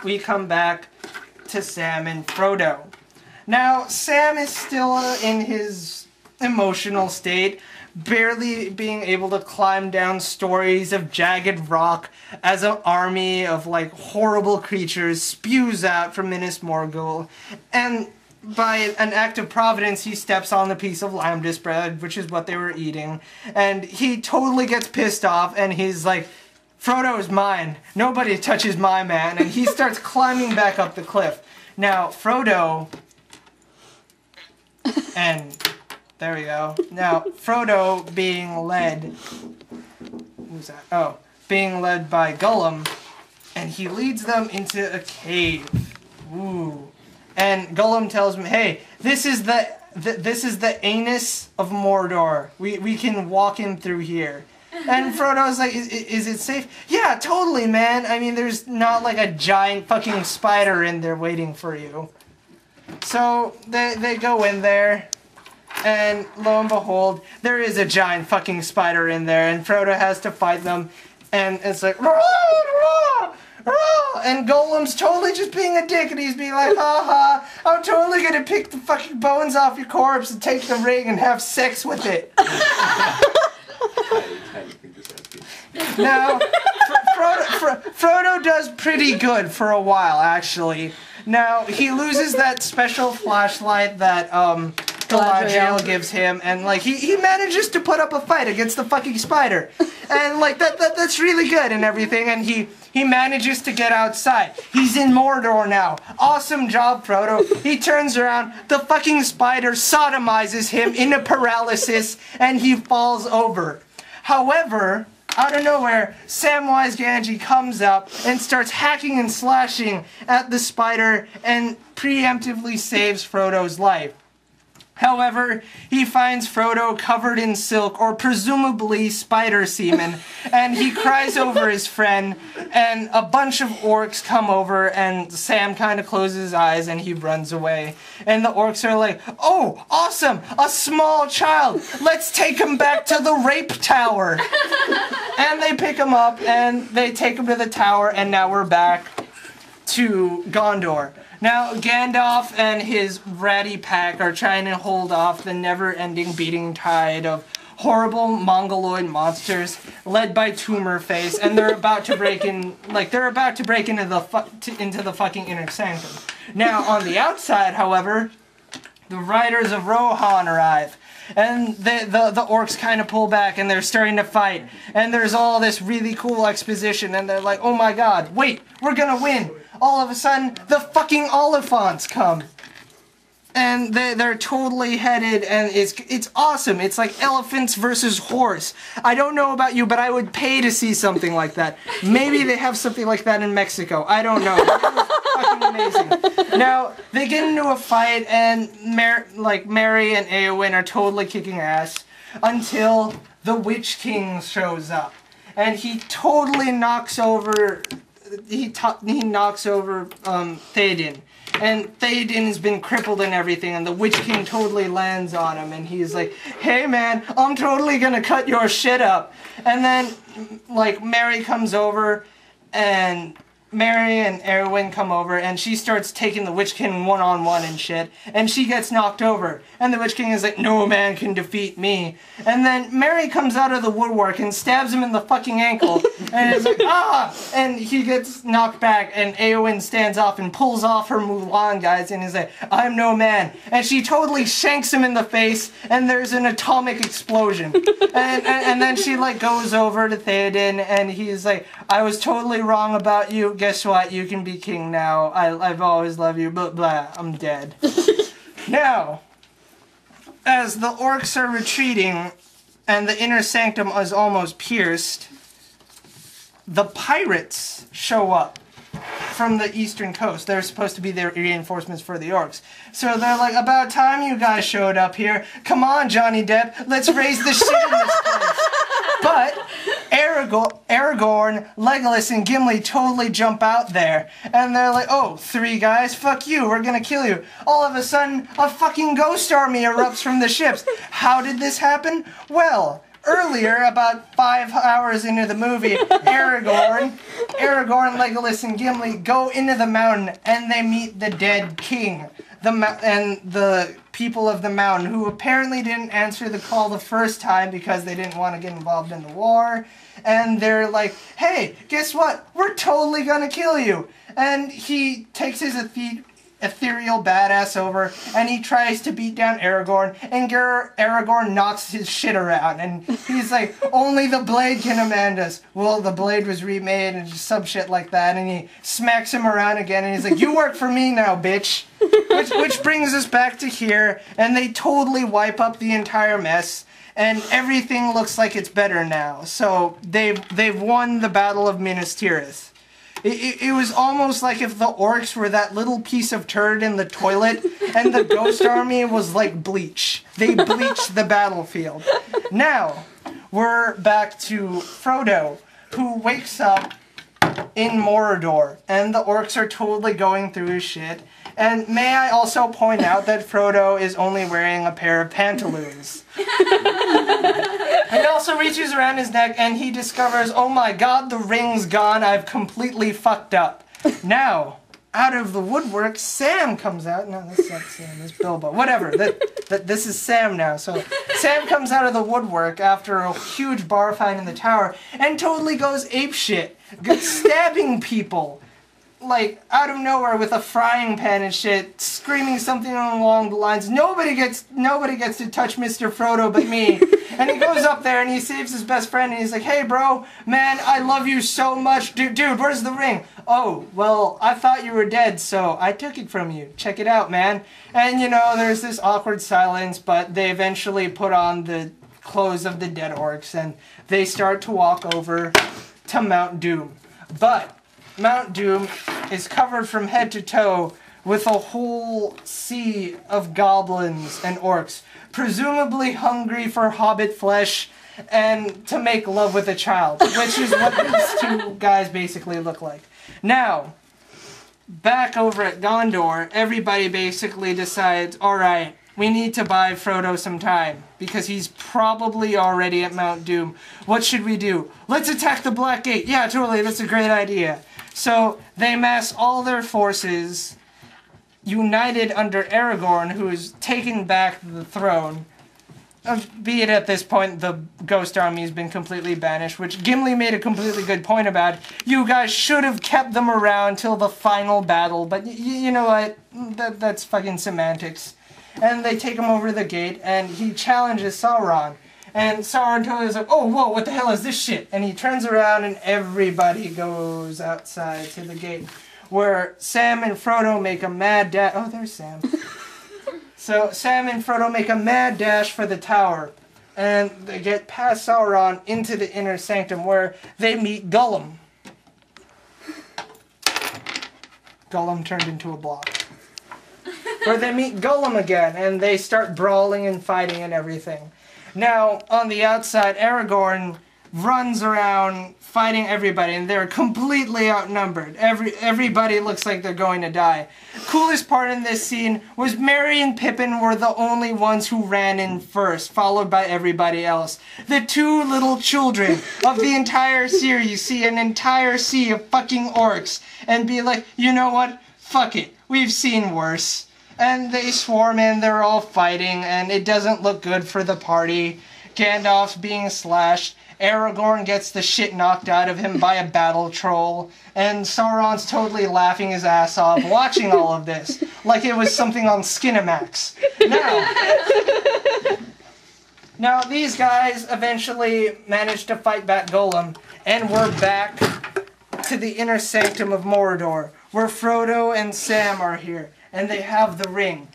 we come back to Sam and Frodo. Now, Sam is still in his emotional state, barely being able to climb down stories of jagged rock as an army of, like, horrible creatures spews out from Minas Morgul. And by an act of providence, he steps on the piece of lambdas bread, which is what they were eating. And he totally gets pissed off, and he's like, Frodo is mine. Nobody touches my man. And he starts climbing back up the cliff. Now, Frodo... And there we go. Now, Frodo being led... Who's that? Oh. Being led by Gollum. And he leads them into a cave. Ooh. And Gollum tells him, hey, this is the anus of Mordor. We can walk in through here. And Frodo's like, is it safe? Yeah, totally, man. I mean, there's not like a giant fucking spider in there waiting for you. So they go in there, and lo and behold, there is a giant fucking spider in there, and Frodo has to fight them, and it's like, rah, rah, rah, and Gollum's totally just being a dick, and he's being like, ha, I'm totally gonna pick the fucking bones off your corpse and take the ring and have sex with it. Now, Frodo does pretty good for a while, actually. Now, he loses that special flashlight that Galadriel gives him, and like he manages to put up a fight against the fucking spider, and like that's really good and everything, and he manages to get outside. He's in Mordor now. Awesome job, Frodo. He turns around, the fucking spider sodomizes him in a paralysis, and he falls over. However, out of nowhere, Samwise Gamgee comes up and starts hacking and slashing at the spider and preemptively saves Frodo's life. However, he finds Frodo covered in silk, or presumably spider semen, and he cries over his friend, and a bunch of orcs come over, and Sam kind of closes his eyes, and he runs away. And the orcs are like, oh, awesome, a small child, let's take him back to the rape tower. And they pick him up, and they take him to the tower, and now we're back to Gondor. Now, Gandalf and his ratty pack are trying to hold off the never-ending beating tide of horrible mongoloid monsters led by Tumor Face, and they're about to break in, into the fucking inner sanctum. Now, on the outside, however, the riders of Rohan arrive. And the orcs kind of pull back, and they're starting to fight. And there's all this really cool exposition, and they're like, oh my god, wait, we're gonna win. All of a sudden, the fucking Oliphants come. And they're totally headed, and it's awesome. It's like elephants versus horse. I don't know about you, but I would pay to see something like that. Maybe they have something like that in Mexico. I don't know. It was fucking amazing. Now, they get into a fight, and Merry and Eowyn are totally kicking ass until the Witch King shows up. And he totally knocks over... He knocks over Theoden, and Theoden has been crippled and everything, and the Witch King totally lands on him, and he's like, hey man, I'm totally gonna cut your shit up. And then, like, Merry comes over, and Merry and Eowyn come over, and she starts taking the Witch King one-on-one and shit, and she gets knocked over. And the Witch King is like, no man can defeat me. And then Merry comes out of the woodwork and stabs him in the fucking ankle, and it's like, ah! And he gets knocked back, and Eowyn stands off and pulls off her Mulan, guys, and is like, I'm no man. And she totally shanks him in the face, and there's an atomic explosion. And then she, like, goes over to Theoden, and he's like, I was totally wrong about you. Guess what? You can be king now. I've always loved you, blah, blah. I'm dead. Now, as the orcs are retreating, and the inner sanctum is almost pierced, the pirates show up from the eastern coast. They're supposed to be their reinforcements for the orcs. So they're like, about time you guys showed up here. Come on, Johnny Depp, let's raise the shit in this place. But Aragorn, Legolas, and Gimli totally jump out there. And they're like, oh, 3 guys, fuck you, we're gonna kill you. All of a sudden, a fucking ghost army erupts from the ships. How did this happen? Well, earlier, about 5 hours into the movie, Aragorn, Legolas, and Gimli go into the mountain and they meet the dead king. And the people of the mountain, who apparently didn't answer the call the first time because they didn't want to get involved in the war. And they're like, hey, guess what? We're totally gonna kill you. And he takes his ethereal badass over and he tries to beat down Aragorn, and Aragorn knocks his shit around, and he's like, only the blade can amend us. Well, the blade was remade and just some shit like that, and he smacks him around again and he's like, you work for me now, bitch. Which brings us back to here, and they totally wipe up the entire mess, and everything looks like it's better now. So they've won the Battle of Minas Tirith. It was almost like if the orcs were that little piece of turd in the toilet and the ghost army was like bleach. They bleached the battlefield. Now, we're back to Frodo, who wakes up in Mordor, and the orcs are totally going through his shit. And may I also point out that Frodo is only wearing a pair of pantaloons. He also reaches around his neck and he discovers, oh my god, the ring's gone, I've completely fucked up. Now, out of the woodwork, Sam comes out. No, that's not Sam, that's Bilbo. Whatever, this is Sam now. So Sam comes out of the woodwork after a huge bar fight in the tower and totally goes apeshit, stabbing people. Like, out of nowhere with a frying pan and shit, screaming something along the lines, nobody gets to touch Mr. Frodo but me. And he goes up there and he saves his best friend and he's like, hey bro, man, I love you so much. Dude, where's the ring? Oh, well, I thought you were dead, so I took it from you. Check it out, man. And you know, there's this awkward silence, but they eventually put on the clothes of the dead orcs and they start to walk over to Mount Doom. But Mount Doom is covered from head to toe with a whole sea of goblins and orcs, presumably hungry for hobbit flesh and to make love with a child, which is what these two guys basically look like. Now, back over at Gondor, everybody basically decides, alright, we need to buy Frodo some time, because he's probably already at Mount Doom. What should we do? Let's attack the Black Gate. Yeah, totally, that's a great idea. So they mass all their forces, united under Aragorn, who is taking back the throne. Be it at this point, the Ghost Army has been completely banished, which Gimli made a completely good point about. You guys should have kept them around till the final battle, but you know what? That's fucking semantics. And they take him over the gate, and he challenges Sauron. And Sauron totally is like, oh, whoa, what the hell is this shit? And he turns around and everybody goes outside to the gate, where Sam and Frodo make a mad dash. Oh, there's Sam. So Sam and Frodo make a mad dash for the tower. And they get past Sauron into the inner sanctum, where they meet Gollum. Gollum turned into a block. Where they meet Gollum again, and they start brawling and fighting and everything. Now, on the outside, Aragorn runs around fighting everybody, and they're completely outnumbered. Everybody looks like they're going to die. Coolest part in this scene was Merry and Pippin were the only ones who ran in first, followed by everybody else. The two little children of the entire series see an entire sea of fucking orcs, and be like, you know what? Fuck it. We've seen worse. And they swarm in, they're all fighting, and it doesn't look good for the party. Gandalf's being slashed, Aragorn gets the shit knocked out of him by a battle troll, and Sauron's totally laughing his ass off watching all of this, like it was something on Skinamax. Now these guys eventually managed to fight back Gollum, and we're back to the inner sanctum of Mordor, where Frodo and Sam are here. And they have the ring.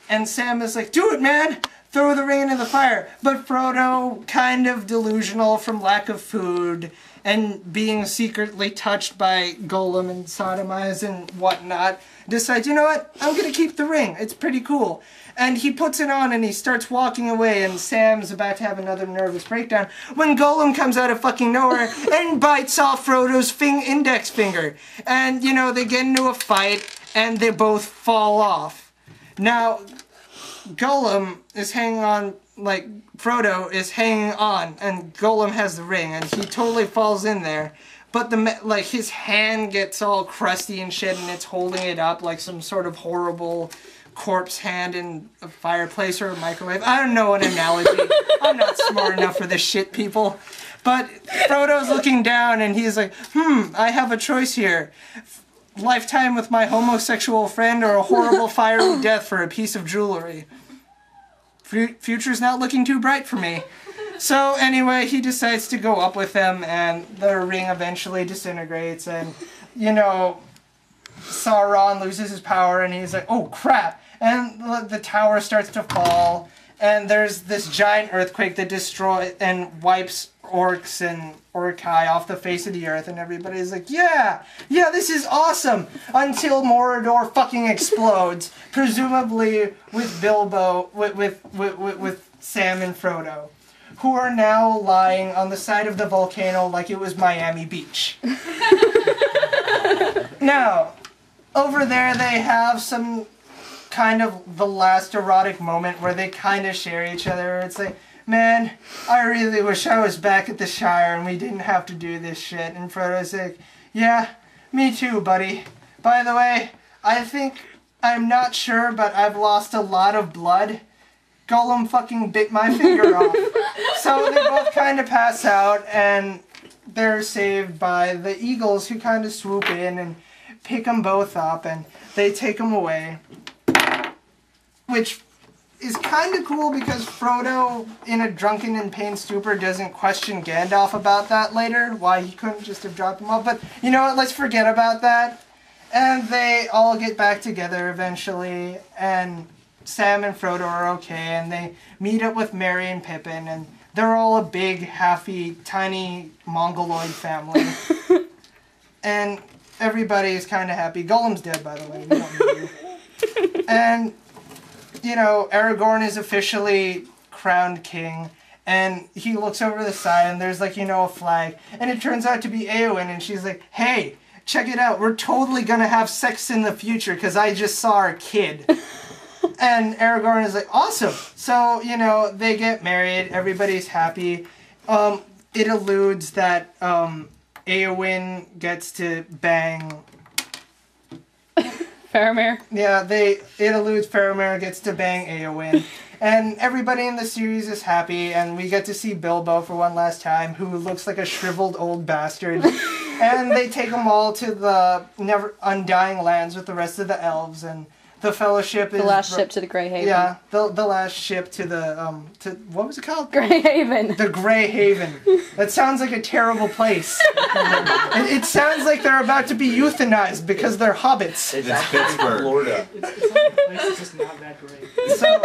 And Sam is like, do it, man! Throw the ring into the fire. But Frodo, kind of delusional from lack of food, and being secretly touched by Gollum and sodomized and whatnot, decides, you know what? I'm gonna keep the ring. It's pretty cool. And he puts it on and he starts walking away, and Sam's about to have another nervous breakdown when Gollum comes out of fucking nowhere and bites off Frodo's index finger. And, you know, they get into a fight, and they both fall off. Now, Gollum is hanging on like, Frodo is hanging on, and Gollum has the ring, and he totally falls in there. But like his hand gets all crusty and shit, and it's holding it up like some sort of horrible corpse hand in a fireplace or a microwave. I don't know an analogy. I'm not smart enough for this shit, people. But Frodo's looking down, and he's like, I have a choice here. Lifetime with my homosexual friend or a horrible fiery death for a piece of jewelry. Future's not looking too bright for me. So anyway, he decides to go up with him, and the ring eventually disintegrates, and, you know, Sauron loses his power, and he's like, oh crap, and the tower starts to fall, and there's this giant earthquake that destroys and wipes orcs and orcai off the face of the earth, and everybody's like, yeah, this is awesome, until Mordor fucking explodes, presumably with Bilbo, with Sam and Frodo, who are now lying on the side of the volcano like it was Miami Beach. Now, over there they have some kind of the last erotic moment where they kind of share each other. It's like, man, I really wish I was back at the Shire and we didn't have to do this shit. And Frodo's like, yeah, me too, buddy. By the way, I'm not sure, but I've lost a lot of blood. Gollum fucking bit my finger off. So they both kind of pass out, and they're saved by the eagles, who kind of swoop in and pick them both up, and they take them away. Which is kind of cool because Frodo, in a drunken and pain stupor, doesn't question Gandalf about that later, why he couldn't just have dropped him off. But you know what, let's forget about that. And they all get back together eventually, and Sam and Frodo are okay, and they meet up with Merry and Pippin, and they're all a big, happy, tiny, mongoloid family. And everybody's kind of happy. Gollum's dead, by the way. We don't need you. And, you know, Aragorn is officially crowned king, and he looks over the side, and there's, like, you know, a flag, and it turns out to be Eowyn, and she's like, hey, check it out, we're totally gonna have sex in the future, because I just saw our kid. And Aragorn is like, awesome. So, you know, they get married, everybody's happy. It alludes that Eowyn gets to bang Faramir. Yeah, it alludes Faramir gets to bang Eowyn. And everybody in the series is happy, and we get to see Bilbo for one last time, who looks like a shriveled old bastard. And they take them all to the Undying Lands with the rest of the elves, and the Fellowship is... The last ship to the Grey Haven. Yeah, the last ship to the, what was it called? Grey Haven. The Grey Haven. That sounds like a terrible place. It sounds like they're about to be euthanized because they're hobbits. It's Pittsburgh, Florida. It's not a place, it's just not that great. So,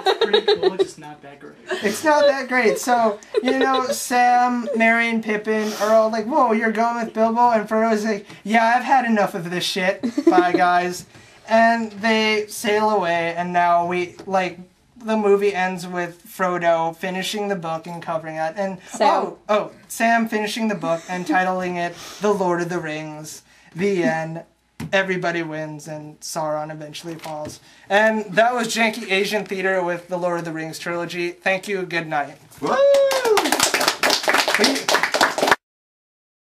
it's pretty cool, it's just not that great. It's not that great. So, you know, Sam, Merry, and Pippin are all like, whoa, you're going with Bilbo? And Frodo's like, yeah, I've had enough of this shit. Bye, guys. And they sail away, and now the movie ends with Frodo finishing the book and covering it. And Sam finishing the book and titling it The Lord of the Rings. The end. Everybody wins, and Sauron eventually falls. And that was Janky Asian Theater with the Lord of the Rings trilogy. Thank you, good night. Woo!